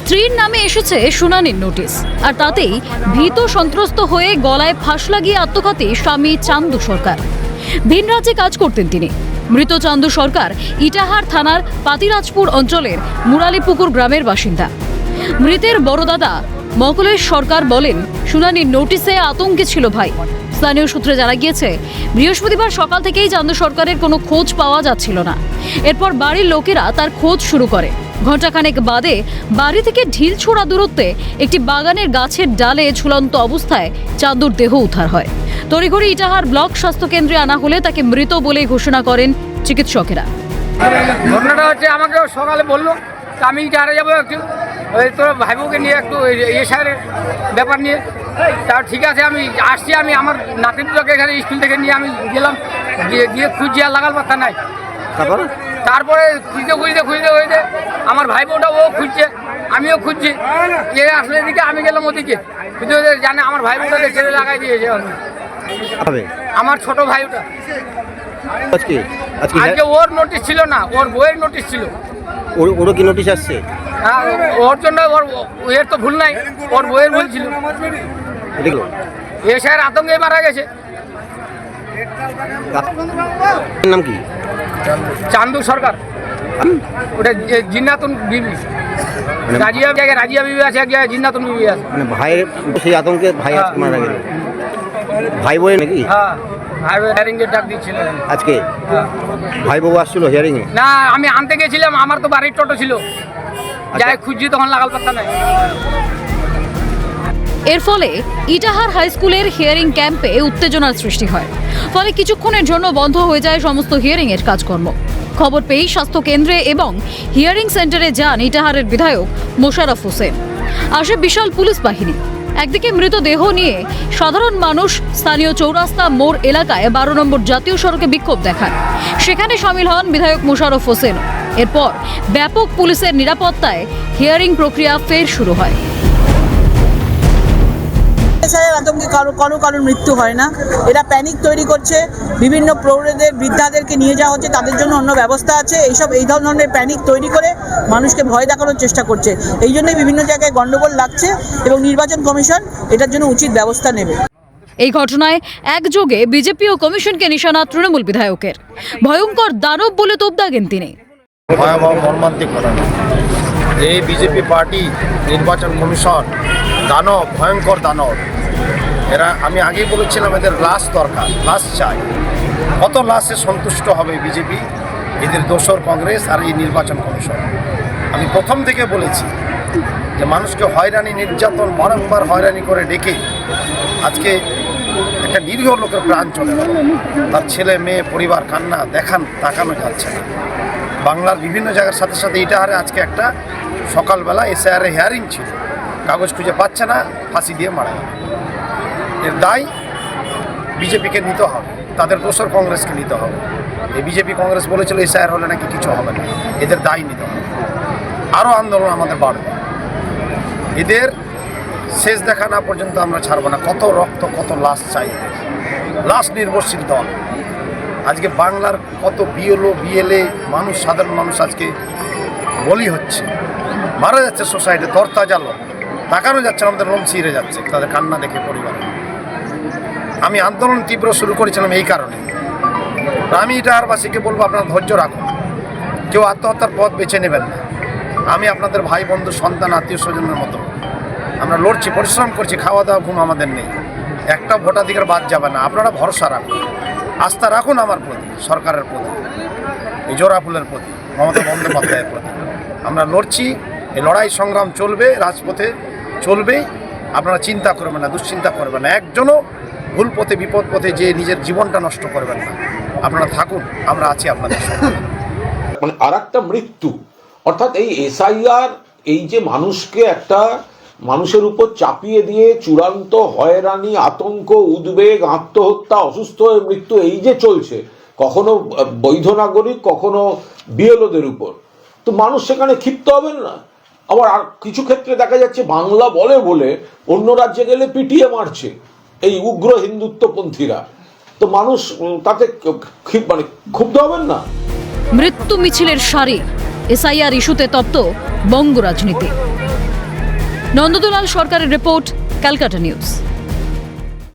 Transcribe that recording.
স্ত্রীর নামে এসেছে শুনানির নোটিশ, আর তাতেই ভীত সন্ত্রস্ত হয়ে গলায় ফাঁস লাগিয়ে আত্মঘাতী স্বামী চান্দু সরকার। ভিন রাজ্যে কাজ করতেন তিনি। মৃত চান্দু সরকার ইটাহার থানার পাতিরাজপুর অঞ্চলের মুরালিপুকুর গ্রামের বাসিন্দা। মৃতের বড় দাদা মকলেশ সরকার বলেন, শুনানির নোটিশে আতঙ্কে ছিল ভাই। স্থানীয় সূত্রে জানা গিয়েছে, বৃহস্পতিবার সকাল থেকেই চান্দু সরকারের কোনো খোঁজ পাওয়া যাচ্ছিল না। এরপর বাড়ির লোকেরা তার খোঁজ শুরু করে। ঘণ্টাখানেক বাদে বাড়ি থেকে ঢিল ছোড়া দূরত্বে একটি বাগানের গাছের ডালে ঝুলন্ত অবস্থায় চান্দুর দেহ উদ্ধার হয়। তড়িঘড়ি ইটাহার ব্লক স্বাস্থ্য কেন্দ্রে আনা হলে তাকে মৃত বলে ঘোষণা করেন চিকিৎসকেরা। ঘটনাটা হচ্ছে, আমাকে সকালে বললো আমি ইটাহারে যাবো একটু, ওই তোর ভাইবোকে নিয়ে একটু এসআইয়ের ব্যাপার নিয়ে। তা ঠিক আছে, আমি আসছি। আমি আমার নাতিটাকে এখানে স্কুল থেকে নিয়ে আমি গেলাম, গিয়ে খুঁজছি, আর লাগাল পাত্তা নাই। তারপরে খুঁজতে আমার ভাইবোটা ও খুঁজছে, আমিও খুঁজছি। এ আসলে এদিকে, আমি গেলাম ওদিকে, কিন্তু জানে আমার ভাইবোটাকে ছেড়ে লাগাই দিয়েছে আমার ছোট ভাইটা। আজকে ওর নোটিশ ছিল না, ওর বইয়ের নোটিশ ছিল। ওরও কি নোটিশ আসছে? হ্যাঁ, ওর জন্য এর তো ভুল নাই, ওর বইয়ের ভুল ছিল। এসআইয়ের আতঙ্কে মারা গেছে। নাম কি? চান্দু সরকার। ওটা জিন্নাতুন বিবি, রাজিয়া জায়গায় রাজিয়া বিবি আছে, এক জায়গায় জিন্নাতুন বিবি আছে। মানে ভাইয়ের সেই আতঙ্কে ভাই আজকে মারা গেল। ভাই বই নাকি? হ্যাঁ, ভাই হিয়ারিং এর ডাক দিচ্ছিল আজকে। ভাই বউ আসছিল হিয়ারিং এ? না, আমি আনতে গেছিলাম, আমার তো বাড়ির টোটো ছিল, যাই খুঁজছি তখন লাগাল পাত্তা নাই। এর ফলে ইটাহার হাই স্কুলের হিয়ারিং ক্যাম্পে উত্তেজনার সৃষ্টি হয়। ফলে কিছুক্ষণের জন্য বন্ধ হয়ে যায় সমস্ত হিয়ারিং এর কাজকর্ম। খবর পেয়েই স্বাস্থ্য কেন্দ্রে এবং হিয়ারিং সেন্টারে যান ইটাহারের বিধায়ক মোশাররফ হোসেন। আসে বিশাল পুলিশ বাহিনী। একদিকে মৃতদেহ নিয়ে সাধারণ মানুষ স্থানীয় চৌরাস্তা মোড় এলাকায় 12 নম্বর জাতীয় সড়কে বিক্ষোভ দেখান। সেখানে সামিল হন বিধায়ক মোশাররফ হোসেন। এরপর ব্যাপক পুলিশের নিরাপত্তায় হিয়ারিং প্রক্রিয়া ফের শুরু হয়। আতঙ্কে কারোর মৃত্যু হয় না। এরা প্যানিক তৈরি করছে। বিভিন্ন প্রৌঢ়দের, বৃদ্ধাদেরকে নিয়ে যাওয়া হচ্ছে, তাদের জন্য অন্য ব্যবস্থা আছে। এই ধরনের প্যানিক তৈরি করে মানুষকে ভয় দেখানোর চেষ্টা করছে। এই জন্যই বিভিন্ন জায়গায় গন্ডগোল লাগছে এবং নির্বাচন কমিশন এটার জন্য উচিত ব্যবস্থা নেবে। এই ঘটনায় একযোগে বিজেপি ও কমিশনকে নিশানা তৃণমূল বিধায়কের। ভয়ঙ্কর দানব বলে তোপ দাগেন তিনি। ভয়াবহ মর্মান্তিক ঘটনা। এই বিজেপি পার্টি, নির্বাচন কমিশন দানব, ভয়ঙ্কর দানব এরা। আমি আগেই বলেছিলাম, এদের লাশ দরকার, লাশ চাই। কত লাশে সন্তুষ্ট হবে বিজেপি? এদের দোসর কংগ্রেস আর এই নির্বাচন কমিশন। আমি প্রথম থেকে বলেছি যে মানুষকে হয়রানি, নির্যাতন, বারংবার হয়রানি করে ডেকে আজকে একটা নিরীহ লোকের প্রাণ চলে গেল। তার ছেলে মেয়ে পরিবার কান্না তাকানো যাচ্ছে না। বাংলার বিভিন্ন জায়গার সাথে সাথে ইটাহারে আজকে একটা সকালবেলা এসআইআর হিয়ারিং ছিল, কাগজ খুঁজে পাচ্ছে না, ফাঁসি দিয়ে মারা গেল। এর দায় বিজেপিকে নিতে হবে, তাদের দোসর কংগ্রেসকে নিতে হবে। এই বিজেপি কংগ্রেস বলেছিল এসআইআর হলে নাকি কিছু হবে না, এদের দায় নিতে হবে। আরও আন্দোলন আমাদের বাড়বে। এদের শেষ দেখা না পর্যন্ত আমরা ছাড়বো না। কত রক্ত, কত লাশ চাই, লাশ নির্ভরশীল দল। আজকে বাংলার কত বিএলও, বিএলএ মানুষ, সাধারণ মানুষ আজকে বলি হচ্ছে, মারা যাচ্ছে সোসাইটি, তরতাজা লোক, তাকানো যাচ্ছে না, আমাদের লোম ছিঁড়ে যাচ্ছে তাদের কান্না দেখে পরিবারে। আমি আন্দোলন তীব্র শুরু করেছিলাম এই কারণে। আমি ইটাহারবাসীকে বলবো, আপনারা ধৈর্য রাখুন, কেউ আত্মহত্যার পথ বেছে নেবেন না। আমি আপনাদের ভাই, বন্ধু, সন্তান, আত্মীয় স্বজনের মতো আমরা লড়ছি, পরিশ্রম করছি, খাওয়া দাওয়া ঘুম আমাদের নেই। একটা ভোটাধিকার বাদ যাবে না। আপনারা ভরসা রাখুন, আস্থা রাখুন আমার প্রতি, সরকারের প্রতি, এই জোড়াফুলের প্রতি, মমতা বন্দ্যোপাধ্যায়ের প্রতি। আমরা লড়ছি, এই লড়াই সংগ্রাম চলবে, রাজপথে চলবে। আপনারা চিন্তা করবেন না, দুশ্চিন্তা করবেন না। একজনও ভুল পথে, বিপদ পথে যে নিজের জীবনটা নষ্ট করবেন না। আপনারা থাকুন, আমরা আছি আপনাদের সঙ্গে। মানে আর একটা মৃত্যু, অর্থাৎ এই এসআইআর, এই যে মানুষকে একটা মানুষের উপর চাপিয়ে দিয়ে চূড়ান্ত হয়রানি, আতঙ্ক, উদ্বেগ, আত্মহত্যা, অসুস্থ হয়ে মৃত্যু, এই যে চলছে, কখনো বৈধ নাগরিক, কখনো বিএলওদের উপর, তো মানুষ সেখানে ক্ষিপ্ত হবেন না? আবার আর কিছু ক্ষেত্রে দেখা যাচ্ছে বাংলা বলে অন্য রাজ্যে গেলে পিটিয়ে মারছে এই উগ্র হিন্দুত্বপন্থীরা। তো মানুষ তাতে ক্ষুব্ধ হবেন না? মৃত্যু মিছিলের সারি, এসআইআর ইস্যুতে তপ্ত বঙ্গ রাজনীতি। নন্দদুলাল সরকারের রিপোর্ট, ক্যালকাটা নিউজ।